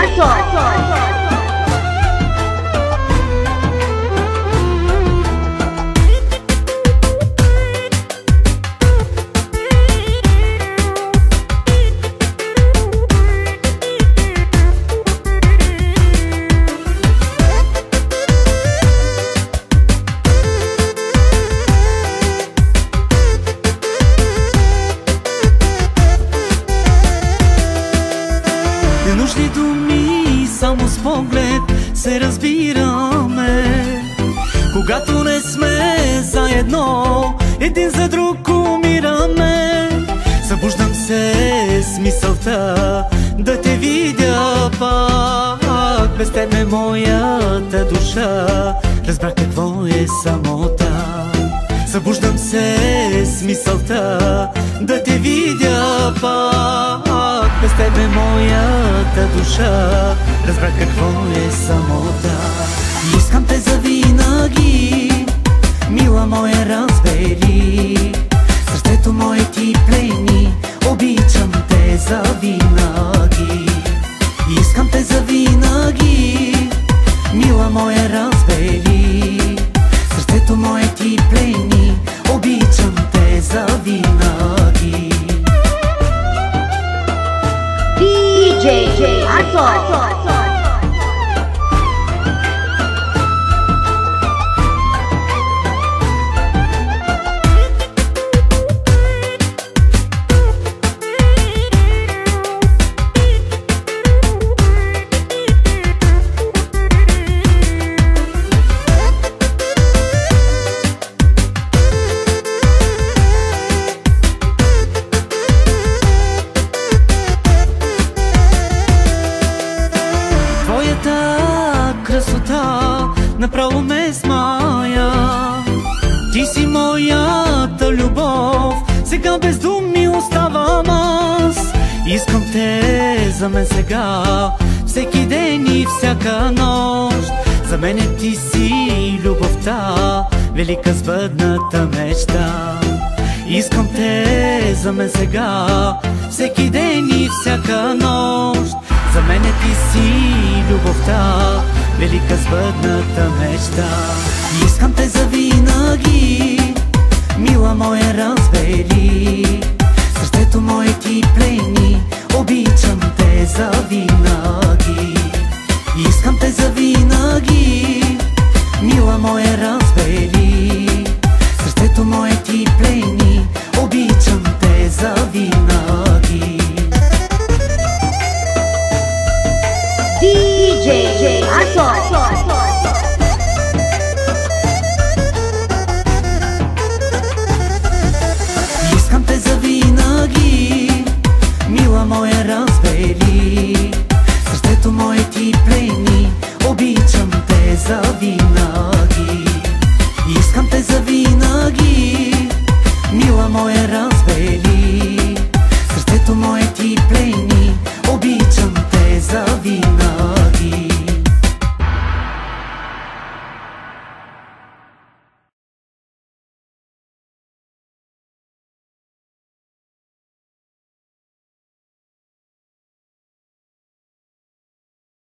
Arto. Нужни думи, само с поглед се разбираме. Когато не сме заедно, един за друг умираме. Събуждам се с мисълта да те видя пак. Без тебе моята душа разбрах какво е самота. Събуждам се с мисълта да те видя пак. Без тебе моята душа разбрах какво е самота. Искам те завинаги, мила моя, разбери. Сърцето мое ти плени, обичам те завинаги. Искам те завинаги, мила моя, разбери. Сърцето мое ти плени, обичам те завинаги. DJ Arto. Красота направо ме смая. Ти си моята любов, сега без думи оставам аз. Искам те за мен сега, всеки ден и всяка нощ. За мене ти си любовта, велика сбъдната мечта. Искам те за мен сега, всеки ден и всяка нощ. За мене ти си любовта, велика сбъдната мечта. Искам те завинаги, мила моя, разбери. Сърцето мое ти плени, обичам те завинаги. Искам те завинаги, мила моя, разбери. Сърцето мое